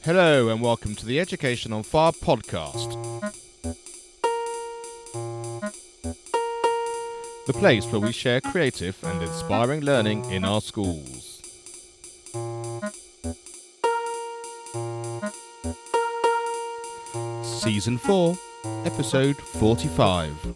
Hello and welcome to the Education on Fire podcast. The place where we share creative and inspiring learning in our schools. Season 4, Episode 45.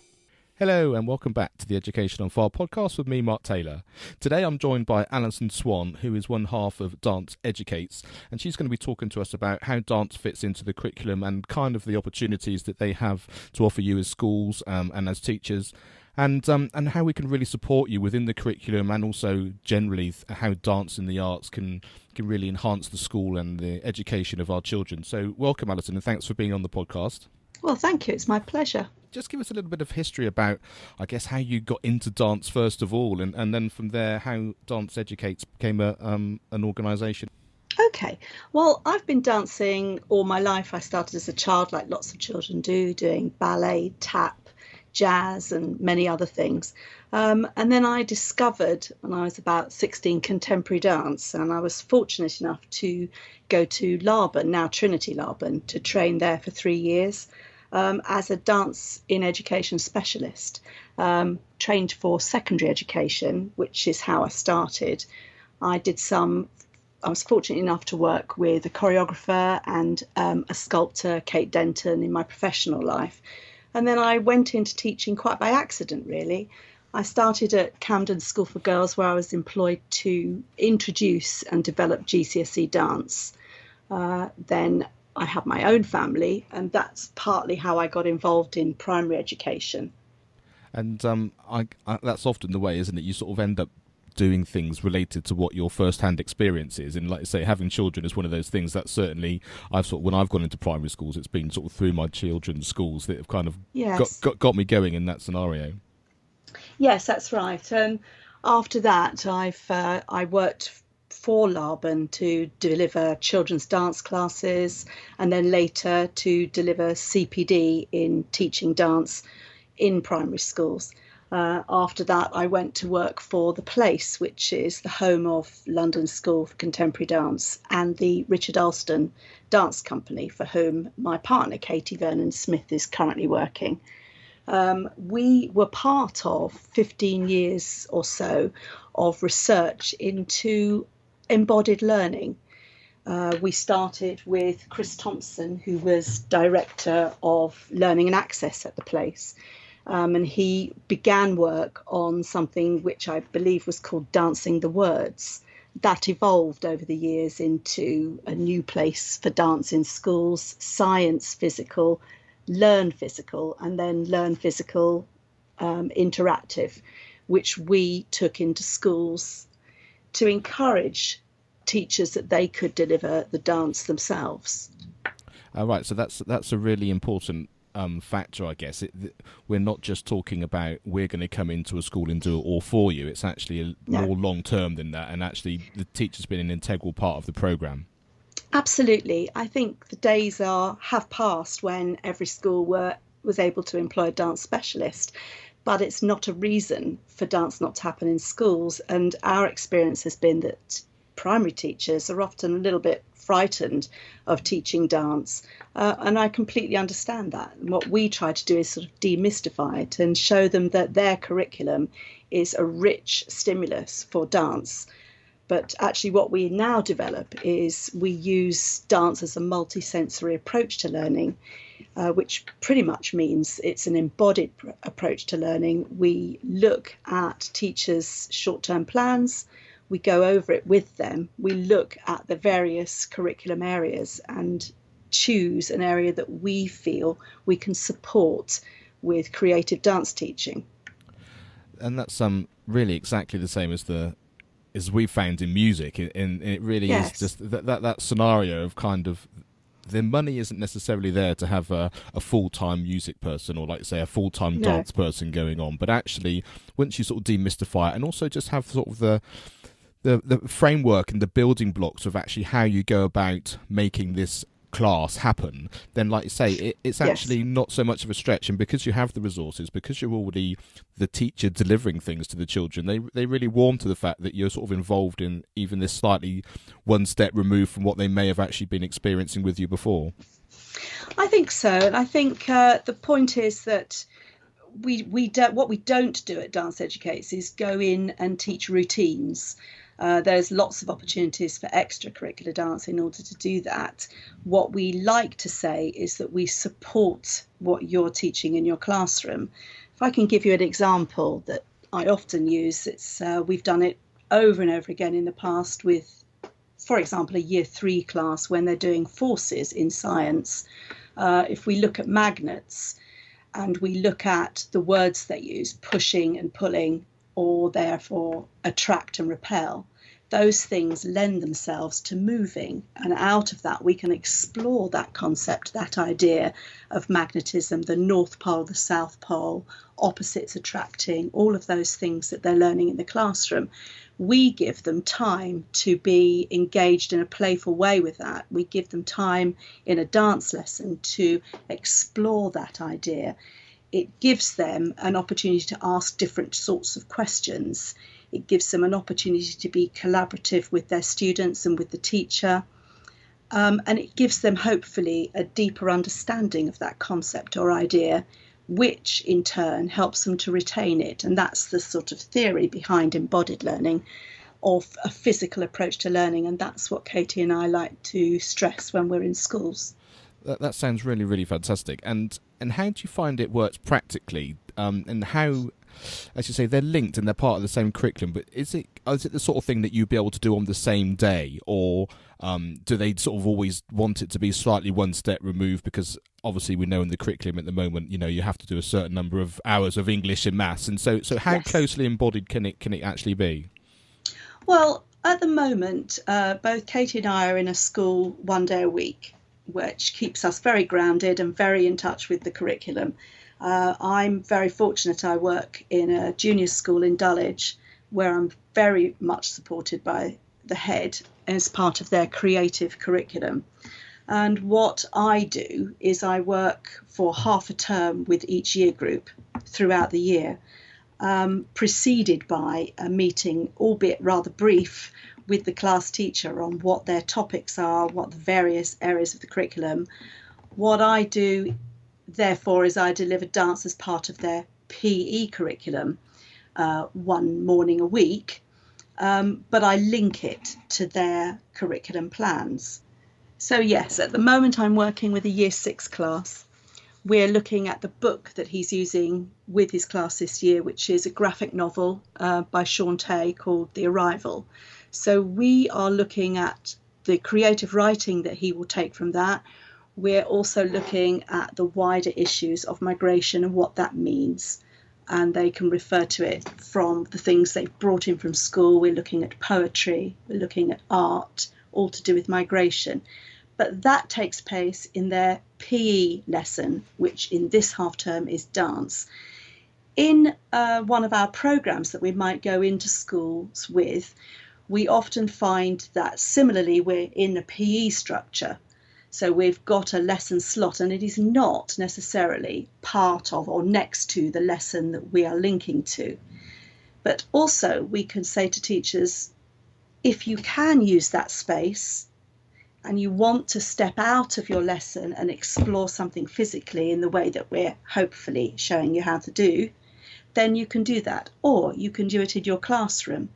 Hello and welcome back to the Education on Fire podcast with me, Mark Taylor. Today I'm joined by Alison Swann, who is one half of Dance Educates, and she's going to be talking to us about how dance fits into the curriculum and kind of the opportunities that they have to offer you as schools and as teachers, and how we can really support you within the curriculum, and also generally how dance and the arts can really enhance the school and the education of our children. So welcome, Alison, and thanks for being on the podcast. Well, thank you. It's my pleasure. Just give us a little bit of history about, I guess, how you got into dance first of all, and then from there, how Dance Educates became an organisation. Okay. Well, I've been dancing all my life. I started as a child, like lots of children do, doing ballet, tap, jazz, and many other things. And then I discovered, when I was about 16, contemporary dance, and I was fortunate enough to go to Laban, now Trinity Laban, to train there for 3 years. As a dance in education specialist, trained for secondary education, which is how I started. I was fortunate enough to work with a choreographer and a sculptor, Kate Denton, in my professional life. And then I went into teaching quite by accident, really. I started at Camden School for Girls, where I was employed to introduce and develop GCSE dance. Then I had my own family, and that's partly how I got involved in primary education. And that's often the way, isn't it? You sort of end up doing things related to what your first-hand experience is. And like I say, having children is one of those things that certainly when I've gone into primary schools, it's been sort of through my children's schools that have kind of got me going in that scenario. Yes, that's right. And after that, I worked for Laban to deliver children's dance classes, and then later to deliver CPD in teaching dance in primary schools. After that, I went to work for The Place, which is the home of London School for Contemporary Dance, and the Richard Alston Dance Company, for whom my partner, Katie Vernon-Smith, is currently working. We were part of 15 years or so of research into embodied learning. We started with Chris Thompson, who was Director of Learning and Access at The Place. And he began work on something which I believe was called Dancing the Words. That evolved over the years into a new place for dance in schools, science physical, learn physical, and then learn physical interactive, which we took into schools to encourage teachers that they could deliver the dance themselves. Right, so that's a really important factor, I guess. We're not just talking about we're going to come into a school and do it all for you. It's actually more long term than that, and actually the teacher's been an integral part of the programme. Absolutely. I think the days have passed when every school was able to employ a dance specialist, but it's not a reason for dance not to happen in schools. And our experience has been that primary teachers are often a little bit frightened of teaching dance, and I completely understand that. And what we try to do is sort of demystify it and show them that their curriculum is a rich stimulus for dance. But actually what we now develop is we use dance as a multisensory approach to learning, which pretty much means it's an embodied approach to learning. We look at teachers' short-term plans, we go over it with them, we look at the various curriculum areas and choose an area that we feel we can support with creative dance teaching. And that's really exactly the same as we found in music, and it really is just that scenario of kind of the money isn't necessarily there to have a full-time music person or, like say, a full-time dance person going on, but actually once you sort of demystify it and also just have sort of the framework and the building blocks of actually how you go about making this class happen, then like you say, it's actually not so much of a stretch. And because you have the resources, because you're already the teacher delivering things to the children, they really warm to the fact that you're sort of involved in even this slightly one step removed from what they may have actually been experiencing with you before. I think so. And I think the point is that what we don't do at Dance Educates is go in and teach routines. There's lots of opportunities for extracurricular dance in order to do that. What we like to say is that we support what you're teaching in your classroom. If I can give you an example that I often use, we've done it over and over again in the past with, for example, a year 3 class when they're doing forces in science. If we look at magnets and we look at the words they use, pushing and pulling, or therefore attract and repel, those things lend themselves to moving. And out of that, we can explore that concept, that idea of magnetism, the North Pole, the South Pole, opposites attracting, all of those things that they're learning in the classroom. We give them time to be engaged in a playful way with that. We give them time in a dance lesson to explore that idea. It gives them an opportunity to ask different sorts of questions. It gives them an opportunity to be collaborative with their students and with the teacher. And it gives them hopefully a deeper understanding of that concept or idea, which in turn helps them to retain it. And that's the sort of theory behind embodied learning, of a physical approach to learning. And that's what Katie and I like to stress when we're in schools. That sounds really, really fantastic. And how do you find it works practically? And how, as you say, they're linked and they're part of the same curriculum, but is it the sort of thing that you'd be able to do on the same day, or do they sort of always want it to be slightly one step removed? Because obviously we know in the curriculum at the moment, you have to do a certain number of hours of English and maths, and so how closely embodied can it actually be? Well, at the moment, both Katie and I are in a school one day a week, which keeps us very grounded and very in touch with the curriculum. I'm very fortunate. I work in a junior school in Dulwich, where I'm very much supported by the head as part of their creative curriculum. And what I do is I work for half a term with each year group throughout the year, preceded by a meeting, albeit rather brief, with the class teacher on what their topics are, what the various areas of the curriculum. What I do, therefore, is I deliver dance as part of their PE curriculum one morning a week, but I link it to their curriculum plans. So yes, at the moment I'm working with a year 6 class. We're looking at the book that he's using with his class this year, which is a graphic novel by Sean Tay called The Arrival. So we are looking at the creative writing that he will take from that. We're also looking at the wider issues of migration and what that means. And they can refer to it from the things they've brought in from school. We're looking at poetry, we're looking at art, all to do with migration. But that takes place in their PE lesson, which in this half term is dance. In one of our programmes that we might go into schools with, we often find that similarly we're in a PE structure. So we've got a lesson slot and it is not necessarily part of or next to the lesson that we are linking to. But also we can say to teachers, if you can use that space and you want to step out of your lesson and explore something physically in the way that we're hopefully showing you how to do, then you can do that, or you can do it in your classroom.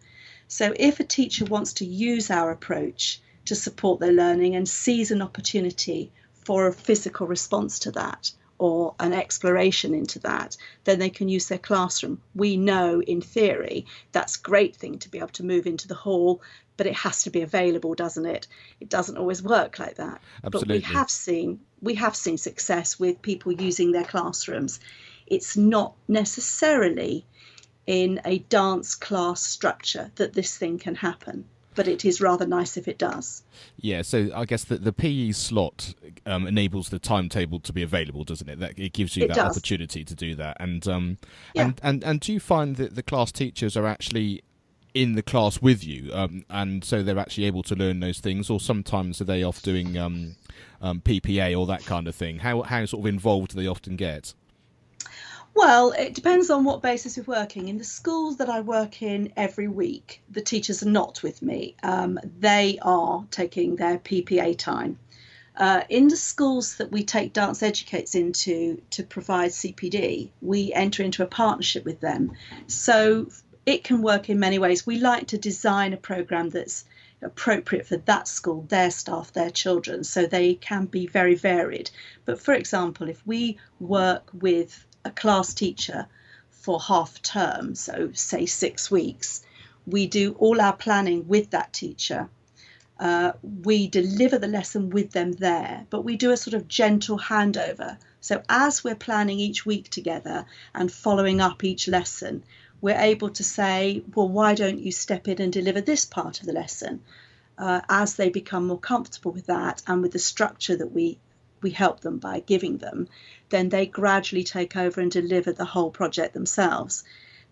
So if a teacher wants to use our approach to support their learning and sees an opportunity for a physical response to that or an exploration into that, then they can use their classroom. We know in theory that's a great thing to be able to move into the hall, but it has to be available, doesn't it? It doesn't always work like that. Absolutely. But we have seen success with people using their classrooms. It's not necessarily in a dance class structure that this thing can happen, but it is rather nice if it does. Yeah, so I guess the PE slot enables the timetable to be available, doesn't it? That it gives you that opportunity to do that. And do you find that the class teachers are actually in the class with you, and so they're actually able to learn those things, or sometimes are they off doing PPA or that kind of thing? How sort of involved do they often get? Well, it depends on what basis we're working. In the schools that I work in every week, the teachers are not with me. They are taking their PPA time. In the schools that we take Dance Educates into to provide CPD, we enter into a partnership with them. So it can work in many ways. We like to design a programme that's appropriate for that school, their staff, their children, so they can be very varied. But for example, if we work with a class teacher for half term, so say 6 weeks, we do all our planning with that teacher. We deliver the lesson with them there, but we do a sort of gentle handover. So as we're planning each week together and following up each lesson, we're able to say, well, why don't you step in and deliver this part of the lesson? As they become more comfortable with that and with the structure that we help them by giving them, then they gradually take over and deliver the whole project themselves.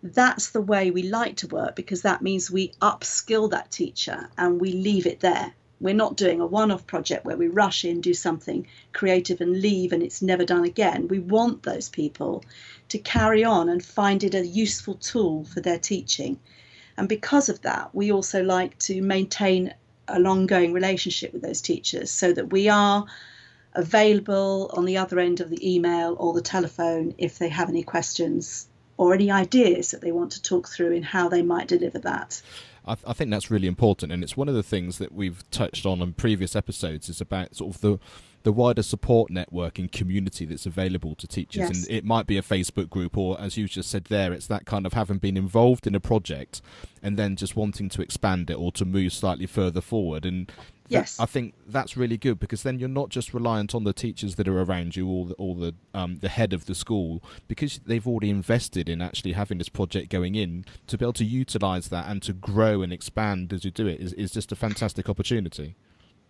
That's the way we like to work, because that means we upskill that teacher and we leave it there. We're not doing a one-off project where we rush in, do something creative and leave and it's never done again. We want those people to carry on and find it a useful tool for their teaching. And because of that, we also like to maintain an ongoing relationship with those teachers so that we are available on the other end of the email or the telephone if they have any questions or any ideas that they want to talk through in how they might deliver that. I think that's really important, and it's one of the things that we've touched on in previous episodes is about sort of the wider support network and community that's available to teachers. Yes. And it might be a Facebook group, or as you just said there, it's that kind of having been involved in a project and then just wanting to expand it or to move slightly further forward. And yes, I think that's really good, because then you're not just reliant on the teachers that are around you or the head of the school, because they've already invested in actually having this project going in. To be able to utilise that and to grow and expand as you do it is just a fantastic opportunity.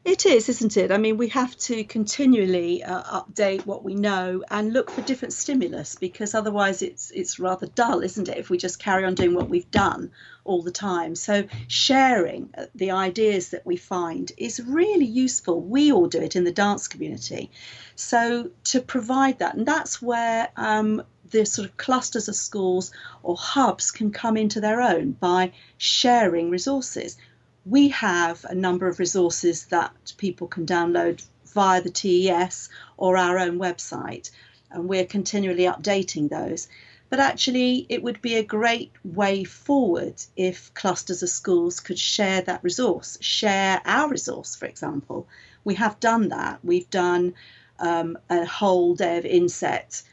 It is, isn't it? I mean, we have to continually update what we know and look for different stimulus, because otherwise it's rather dull, isn't it, if we just carry on doing what we've done all the time. So sharing the ideas that we find is really useful. We all do it in the dance community. So to provide that, and that's where the sort of clusters of schools or hubs can come into their own by sharing resources. We have a number of resources that people can download via the TES or our own website, and we're continually updating those. But actually, it would be a great way forward if clusters of schools could share that resource, share our resource, for example. We have done that. We've done a whole day of INSET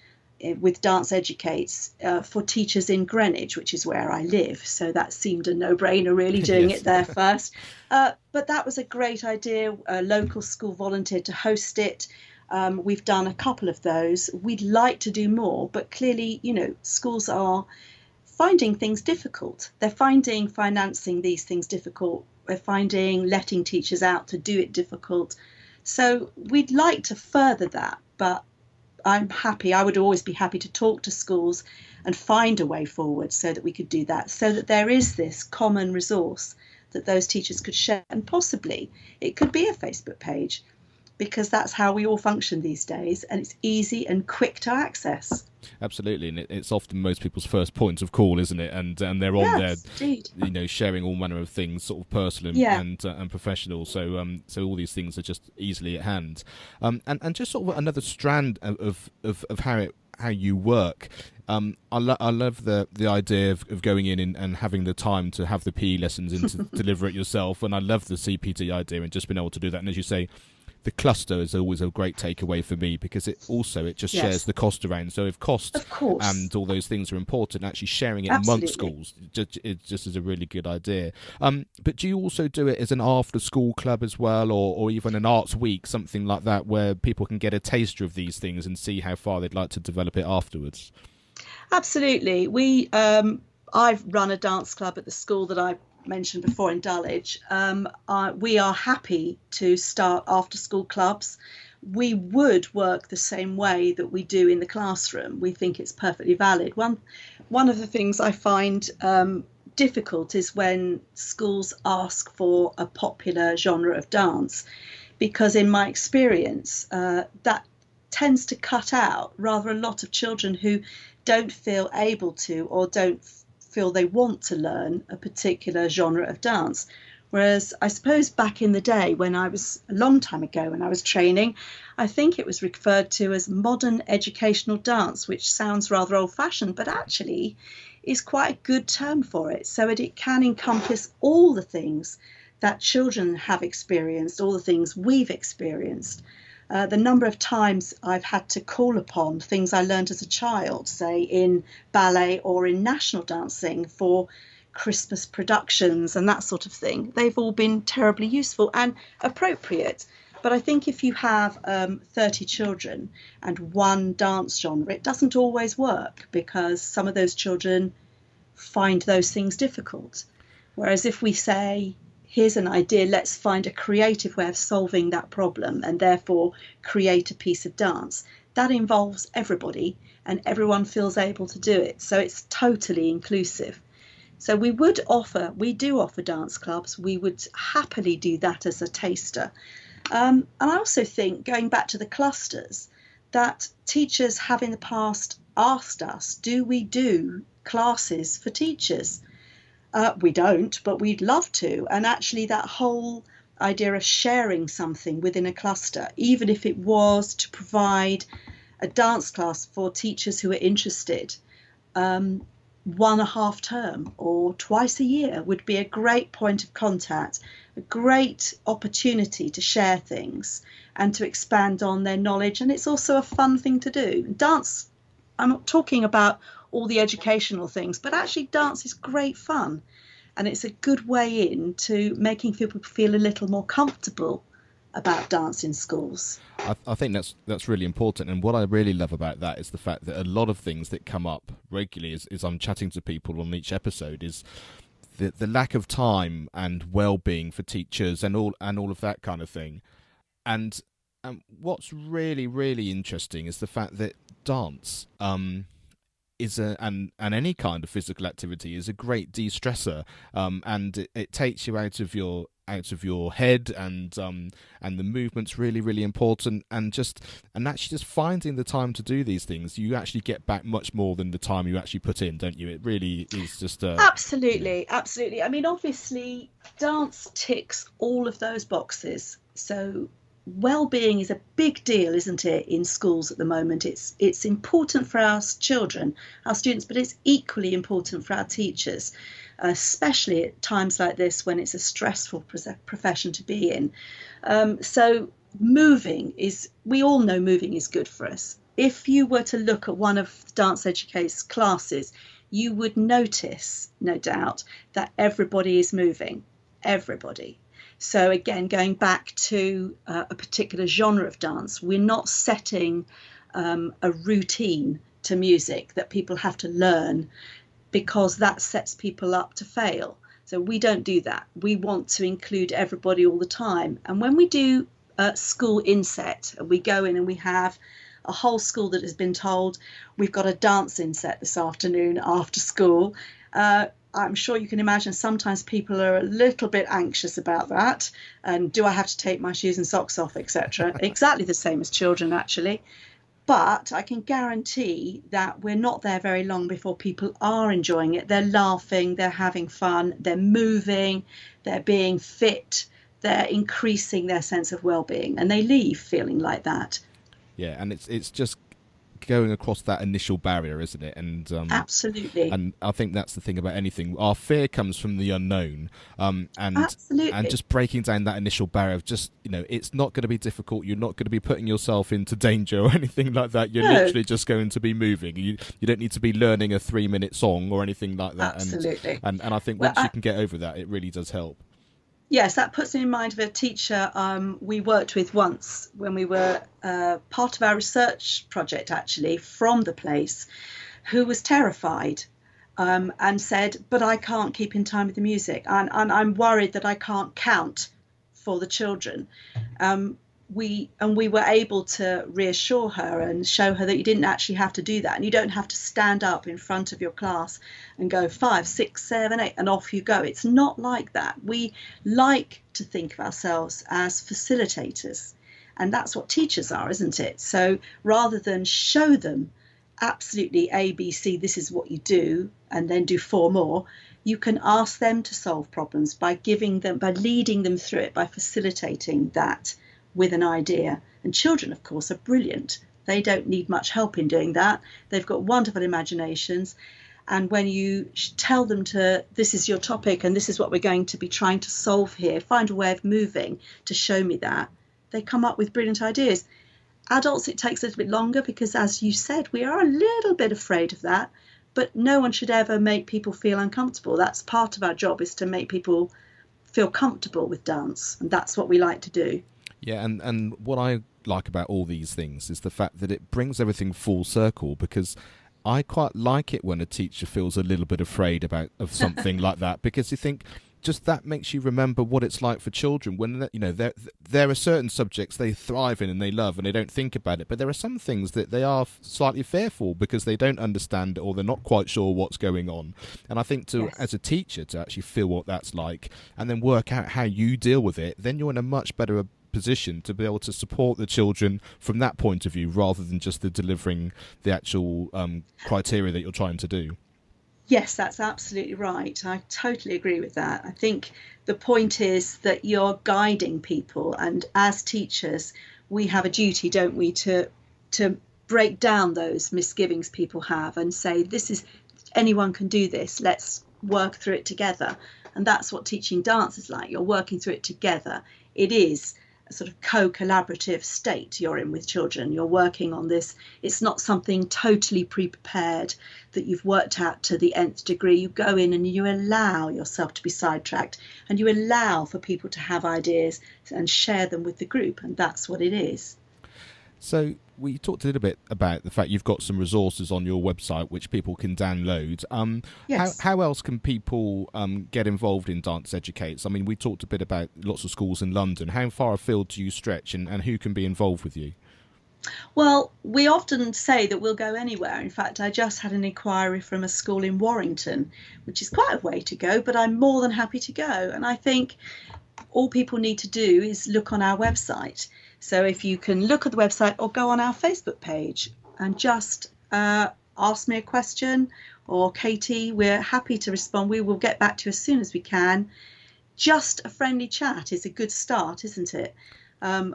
with Dance Educates for teachers in Greenwich, which is where I live. So that seemed a no-brainer, really, doing Yes. it there first. But that was a great idea. A local school volunteered to host it. We've done a couple of those. We'd like to do more, but clearly, schools are finding things difficult. They're finding financing these things difficult. We're finding letting teachers out to do it difficult. So we'd like to further that, but I'm happy. I would always be happy to talk to schools and find a way forward so that we could do that, so that there is this common resource that those teachers could share. And possibly it could be a Facebook page, because that's how we all function these days, and it's easy and quick to access. Absolutely, and it's often most people's first point of call, isn't it? And they're on Yes, there, indeed. sharing all manner of things, sort of personal and professional. So all these things are just easily at hand. And just sort of another strand of how you work. I love the idea of going in and having the time to have the PE lessons and to deliver it yourself. And I love the CPD idea and just being able to do that. And as you say, the cluster is always a great takeaway for me, because it just shares the cost around. So if cost and all those things are important, actually sharing it amongst schools, it just is a really good idea. But do you also do it as an after-school club as well, or even an arts week, something like that, where people can get a taster of these things and see how far they'd like to develop it afterwards? Absolutely. I've run a dance club at the school that I mentioned before in Dulwich. We are happy to start after school clubs. We would work the same way that we do in the classroom. We think it's perfectly valid. One of the things I find difficult is when schools ask for a popular genre of dance, because in my experience, that tends to cut out rather a lot of children who don't feel able to or don't feel they want to learn a particular genre of dance. Whereas I suppose back in the day, when I was a long time ago, when I was training, I think it was referred to as modern educational dance, which sounds rather old fashioned, but actually is quite a good term for it. So it can encompass all the things that children have experienced, all the things we've experienced. The number of times I've had to call upon things I learned as a child, say in ballet or in national dancing for Christmas productions and that sort of thing, they've all been terribly useful and appropriate. But I think if you have 30 children and one dance genre, it doesn't always work, because some of those children find those things difficult. Whereas if we say, here's an idea, let's find a creative way of solving that problem and therefore create a piece of dance, that involves everybody and everyone feels able to do it. So it's totally inclusive. So we do offer dance clubs. We would happily do that as a taster. And I also think, going back to the clusters, that teachers have in the past asked us, do we do classes for teachers? We don't, but we'd love to. And actually that whole idea of sharing something within a cluster, even if it was to provide a dance class for teachers who are interested, 1.5 term or twice a year would be a great point of contact, a great opportunity to share things and to expand on their knowledge. And it's also a fun thing to do. Dance, I'm not talking about all the educational things, but actually dance is great fun. And it's a good way into making people feel a little more comfortable about dance in schools. I think that's really important, and what I really love about that is the fact that a lot of things that come up regularly as I'm chatting to people on each episode is the lack of time and well-being for teachers and all of that kind of thing. And what's really, really interesting is the fact that dance is and any kind of physical activity is a great de-stressor, and it takes you out of your head, and the movement's really, really important, and actually just finding the time to do these things, you actually get back much more than the time you actually put in, don't you? It really is just absolutely. I mean, obviously dance ticks all of those boxes. So well-being is a big deal, isn't it, in schools at the moment? It's important for our children, our students, but it's equally important for our teachers, especially at times like this when it's a stressful profession to be in. So we all know moving is good for us. If you were to look at one of Dance Educate's classes, you would notice, no doubt, that everybody is moving, everybody. So again, going back to a particular genre of dance, we're not setting a routine to music that people have to learn, because that sets people up to fail. So we don't do that. We want to include everybody all the time. And when we do school INSET, we go in and we have a whole school that has been told, we've got a dance INSET this afternoon after school. I'm sure you can imagine sometimes people are a little bit anxious about that. And do I have to take my shoes and socks off, etc.? Exactly the same as children, actually. But I can guarantee that we're not there very long before people are enjoying it. They're laughing, they're having fun, they're moving, they're being fit, they're increasing their sense of well-being, and they leave feeling like that. Yeah, and it's just going across that initial barrier, isn't it? And absolutely. And I think that's the thing about anything. Our fear comes from the unknown, and absolutely. And just breaking down that initial barrier of just, it's not going to be difficult. You're not going to be putting yourself into danger or anything like that. You're literally just going to be moving. You don't need to be learning a 3-minute song or anything like that. Absolutely. And I think once you can get over that, it really does help. Yes, that puts me in mind of a teacher we worked with once when we were part of our research project, actually, from the place, who was terrified and said, but I can't keep in time with the music. And I'm worried that I can't count for the children. we were able to reassure her and show her that you didn't actually have to do that, and you don't have to stand up in front of your class and go 5, 6, 7, 8 and off you go. It's not like that. We like to think of ourselves as facilitators, and that's what teachers are, isn't it? So rather than show them absolutely A, B, C, this is what you do, and then do 4 more, you can ask them to solve problems by leading them through it, by facilitating that with an idea. And children, of course, are brilliant. They don't need much help in doing that. They've got wonderful imaginations. And when you tell them this is your topic and this is what we're going to be trying to solve here, find a way of moving to show me that, they come up with brilliant ideas. Adults, it takes a little bit longer because, as you said, we are a little bit afraid of that. But no one should ever make people feel uncomfortable. That's part of our job, is to make people feel comfortable with dance. And that's what we like to do. Yeah, and what I like about all these things is the fact that it brings everything full circle, because I quite like it when a teacher feels a little bit afraid of something like that, because you think just that makes you remember what it's like for children when, you know, there are certain subjects they thrive in and they love and they don't think about it, but there are some things that they are slightly fearful because they don't understand or they're not quite sure what's going on. And I think as a teacher, to actually feel what that's like and then work out how you deal with it, then you're in a much better position to be able to support the children from that point of view, rather than just delivering the actual criteria that you're trying to do. Yes, that's absolutely right. I totally agree with that. I think the point is that you're guiding people, and as teachers, we have a duty, don't we, to break down those misgivings people have and say, anyone can do this. Let's work through it together. And that's what teaching dance is like. You're working through it together. It is a sort of co-collaborative state you're in with children. You're working on this. It's not something totally pre-prepared that you've worked out to the nth degree. You go in and you allow yourself to be sidetracked, and you allow for people to have ideas and share them with the group, and that's what it is. So we talked a little bit about the fact you've got some resources on your website which people can download. Yes. How else can people get involved in Dance Educates? I mean, we talked a bit about lots of schools in London. How far afield do you stretch, and who can be involved with you? Well, we often say that we'll go anywhere. In fact, I just had an inquiry from a school in Warrington, which is quite a way to go, but I'm more than happy to go. And I think all people need to do is look on our website. So if you can look at the website or go on our Facebook page and just ask me a question, or Katie, we're happy to respond. We will get back to you as soon as we can. Just a friendly chat is a good start, isn't it?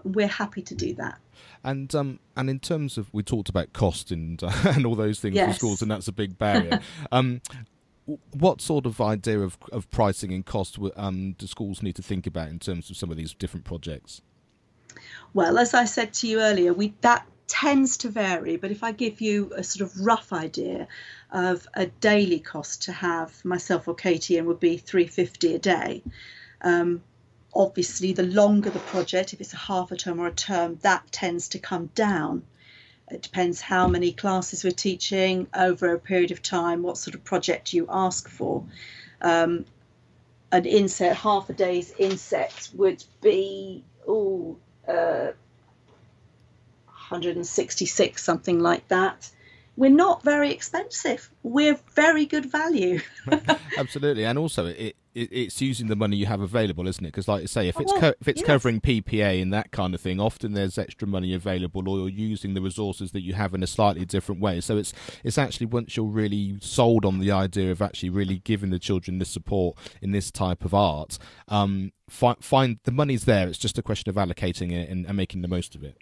We're happy to do that. And in terms of, we talked about cost and and all those things for schools, and that's a big barrier. What sort of idea of pricing and cost do schools need to think about in terms of some of these different projects? Well, as I said to you earlier, that tends to vary, but if I give you a sort of rough idea of a daily cost to have myself or Katie in, would be £350 a day. Obviously, the longer the project, if it's a half a term or a term, that tends to come down. It depends how many classes we're teaching over a period of time, what sort of project you ask for. An INSET, half a day's INSET would be 166, something like that. We're not very expensive. We're very good value. Absolutely, and also it's using the money you have available, isn't it? Because, like I say, if it's covering PPA and that kind of thing, often there's extra money available, or you're using the resources that you have in a slightly different way. So it's actually, once you're really sold on the idea of actually really giving the children this support in this type of art, find the money's there. It's just a question of allocating it and making the most of it.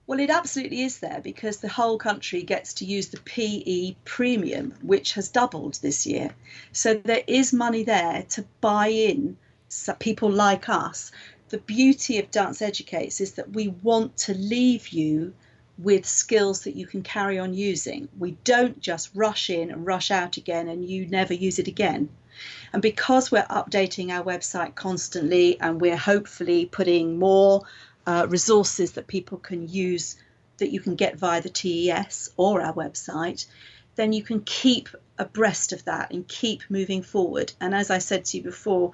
Well, it absolutely is there, because the whole country gets to use the PE premium, which has doubled this year. So there is money there to buy in people like us. The beauty of Dance Educates is that we want to leave you with skills that you can carry on using. We don't just rush in and rush out again and you never use it again. And because we're updating our website constantly, and we're hopefully putting more resources that people can use, that you can get via the TES or our website, then you can keep abreast of that and keep moving forward. And as I said to you before,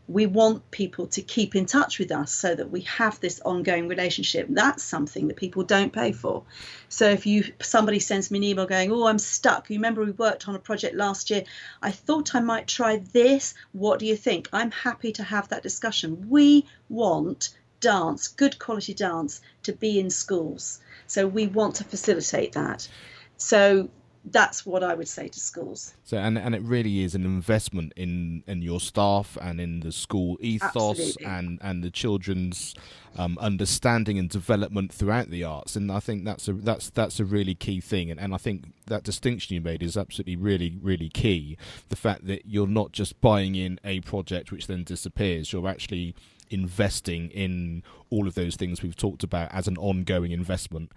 we want people to keep in touch with us so that we have this ongoing relationship. That's something that people don't pay for. So if somebody sends me an email going, oh, I'm stuck. You remember we worked on a project last year. I thought I might try this. What do you think? I'm happy to have that discussion. We want dance, good quality dance, to be in schools. So we want to facilitate that. So that's what I would say to schools. So and it really is an investment in your staff and in the school ethos. Absolutely. and the children's understanding and development throughout the arts. And I think that's a really key thing. And I think that distinction you made is absolutely really, really key. The fact that you're not just buying in a project which then disappears, you're actually investing in all of those things we've talked about as an ongoing investment,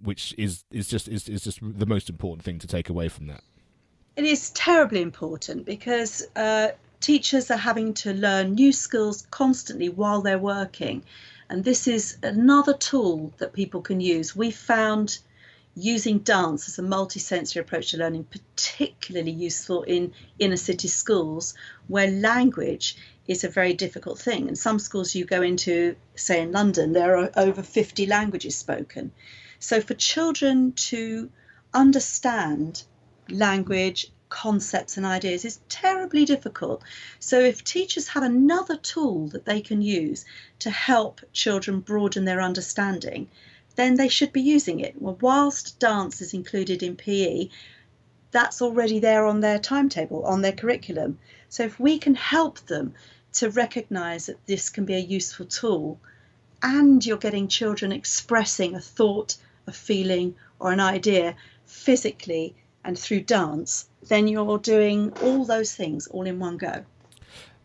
which is just the most important thing to take away from that. It is terribly important because teachers are having to learn new skills constantly while they're working, and this is another tool that people can use. We found using dance as a multisensory approach to learning particularly useful in inner city schools where language is a very difficult thing. In some schools you go into, say in London, there are over 50 languages spoken. So for children to understand language, concepts and ideas is terribly difficult. So if teachers have another tool that they can use to help children broaden their understanding, then they should be using it. Well, whilst dance is included in PE, that's already there on their timetable, on their curriculum. So if we can help them to recognise that this can be a useful tool, and you're getting children expressing a thought, a feeling or an idea physically and through dance, then you're doing all those things all in one go.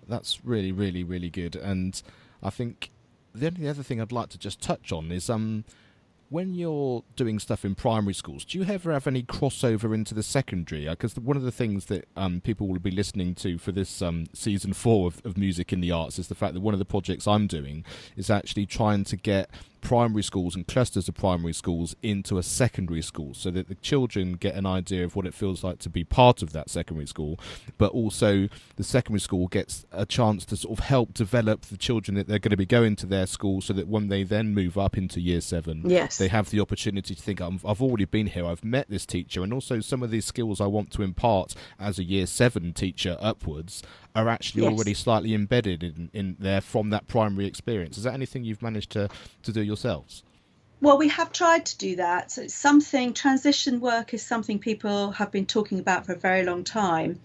That's really, really, really good. And I think the only other thing I'd like to just touch on is when you're doing stuff in primary schools, do you ever have any crossover into the secondary? Because one of the things that people will be listening to for this season 4 of Music in the Arts is the fact that one of the projects I'm doing is actually trying to get primary schools and clusters of primary schools into a secondary school so that the children get an idea of what it feels like to be part of that secondary school, but also the secondary school gets a chance to sort of help develop the children that they're going to be going to their school so that when they then move up into year 7, yes, they have the opportunity to think, I've already been here, I've met this teacher, and also some of these skills I want to impart as a year 7 teacher upwards are actually already slightly embedded in there from that primary experience. Is that anything you've managed to do yourselves? Well, we have tried to do that. So it's something, transition work is something people have been talking about for a very long time.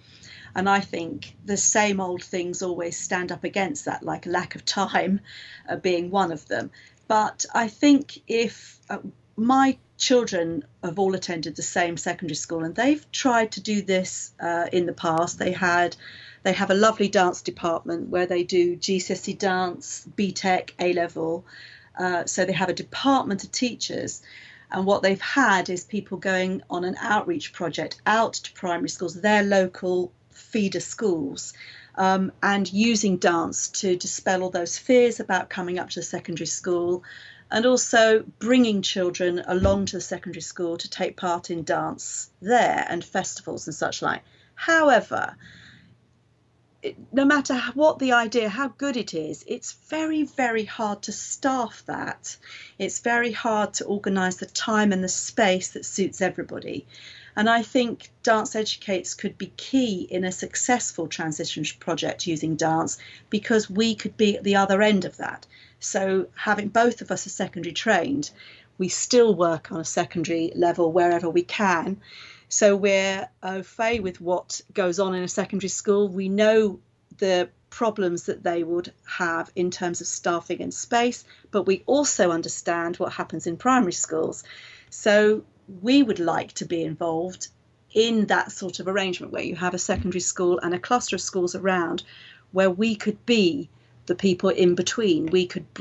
And I think the same old things always stand up against that, like lack of time being one of them. But I think if my children have all attended the same secondary school and they've tried to do this in the past. They have a lovely dance department where they do GCSE dance, BTEC, A-level. So they have a department of teachers. And what they've had is people going on an outreach project out to primary schools, their local feeder schools, and using dance to dispel all those fears about coming up to the secondary school, and also bringing children along to the secondary school to take part in dance there and festivals and such like. However, no matter what the idea, how good it is, it's very, very hard to staff that. It's very hard to organise the time and the space that suits everybody. And I think Dance Educates could be key in a successful transition project using dance, because we could be at the other end of that. So having both of us are secondary trained, we still work on a secondary level wherever we can. So we're au fait with what goes on in a secondary school. We know the problems that they would have in terms of staffing and space, but we also understand what happens in primary schools. So we would like to be involved in that sort of arrangement where you have a secondary school and a cluster of schools around, where we could be the people in between. We could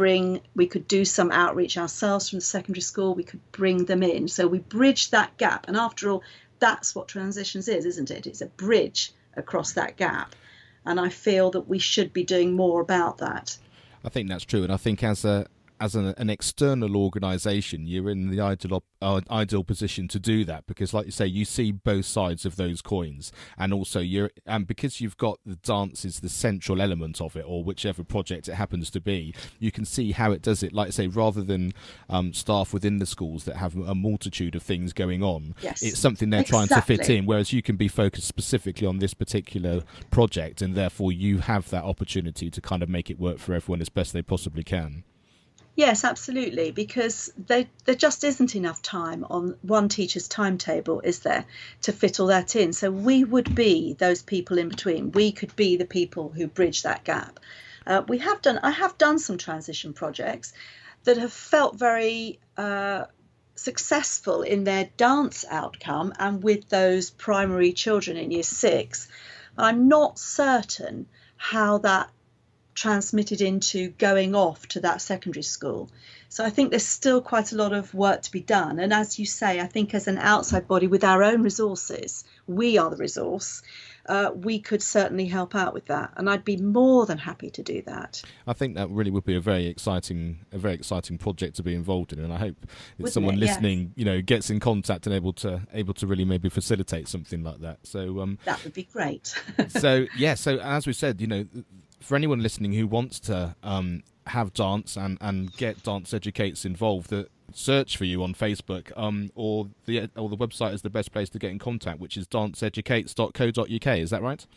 do some outreach ourselves from the secondary school. We could bring them in. So we bridge that gap. And after all, that's what transitions is, isn't it? It's a bridge across that gap. And I feel that we should be doing more about that. I think that's true. And I think as a as an external organisation, you're in the ideal position to do that, because, like you say, you see both sides of those coins, and also because you've got the dance is the central element of it, or whichever project it happens to be, you can see how it does it. Like I say, rather than staff within the schools that have a multitude of things going on, yes, it's something they're trying to fit in, whereas you can be focused specifically on this particular project, and therefore you have that opportunity to kind of make it work for everyone as best they possibly can. Yes, absolutely, because there just isn't enough time on one teacher's timetable, is there, to fit all that in. So we would be those people in between. We could be the people who bridge that gap. I have done some transition projects that have felt very successful in their dance outcome and with those primary children in year 6. I'm not certain how that transmitted into going off to that secondary school. So I think there's still quite a lot of work to be done. And as you say, I think as an outside body with our own resources, we are the resource, we could certainly help out with that. And I'd be more than happy to do that. I think that really would be a very exciting project to be involved in. And I hope that someone listening, gets in contact and able to really maybe facilitate something like that. So that would be great. So as we said, for anyone listening who wants to have dance and get Dance Educates involved, search for you on Facebook, or the website is the best place to get in contact, which is danceeducates.co.uk. Is that right?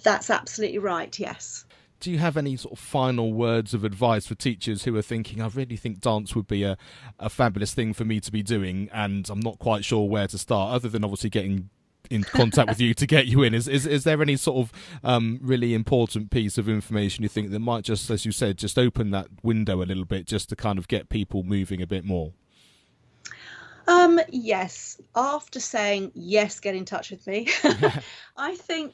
That's absolutely right, yes. Do you have any sort of final words of advice for teachers who are thinking, I really think dance would be a fabulous thing for me to be doing, and I'm not quite sure where to start, other than obviously getting in contact with you to get you in? Is there any sort of really important piece of information you think that might just, as you said, just open that window a little bit, just to kind of get people moving a bit more? Yes. After saying yes, get in touch with me. I think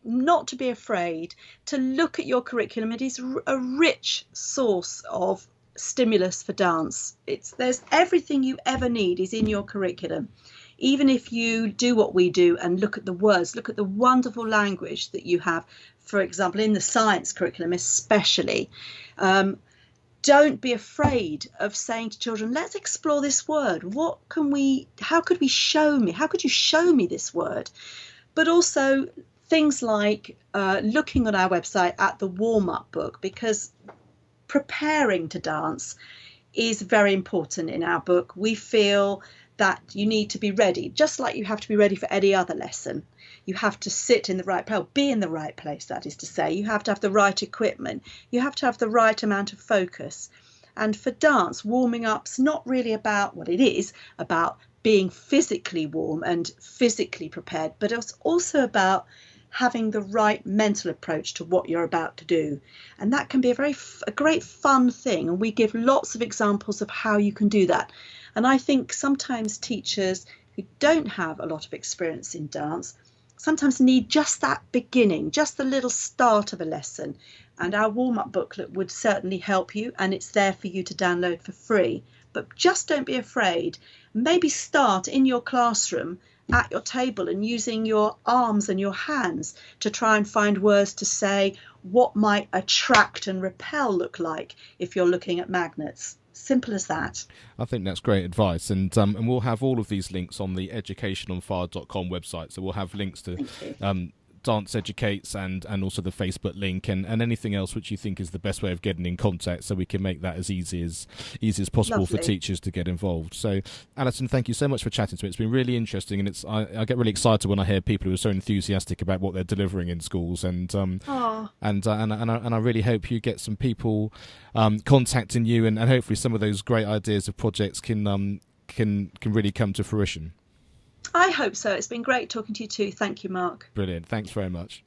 not to be afraid to look at your curriculum. It is a rich source of stimulus for dance. There's everything you ever need is in your curriculum. Even if you do what we do and look at the words, look at the wonderful language that you have, for example, in the science curriculum especially. Don't be afraid of saying to children, let's explore this word. How could you show me this word? But also things like looking on our website at the warm-up book, because preparing to dance is very important in our book. We feel that you need to be ready, just like you have to be ready for any other lesson. You have to sit in the right place, be in the right place, that is to say. You have to have the right equipment. You have to have the right amount of focus. And for dance, warming up's not really about what it is, about being physically warm and physically prepared, but it's also about having the right mental approach to what you're about to do. And that can be a great fun thing. And we give lots of examples of how you can do that. And I think sometimes teachers who don't have a lot of experience in dance sometimes need just that beginning, just the little start of a lesson. And our warm-up booklet would certainly help you, and it's there for you to download for free. But just don't be afraid. Maybe start in your classroom at your table and using your arms and your hands to try and find words to say what might attract and repel look like if you're looking at magnets. Simple as that. I think that's great advice, and we'll have all of these links on the educationonfire.com website. So we'll have links to Dance Educates and also the Facebook link and anything else which you think is the best way of getting in contact, so we can make that as easy as possible. Lovely. For teachers to get involved. So Alison, thank you so much for chatting to me. It's been really interesting, and I get really excited when I hear people who are so enthusiastic about what they're delivering in schools, and I really hope you get some people contacting you, and hopefully some of those great ideas of projects can really come to fruition. I hope so. It's been great talking to you too. Thank you, Mark. Brilliant. Thanks very much.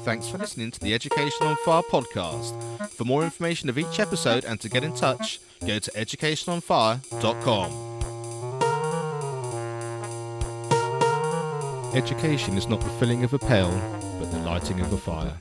Thanks for listening to the Education on Fire podcast. For more information of each episode and to get in touch, go to educationonfire.com. Education is not the filling of a pail, but the lighting of a fire.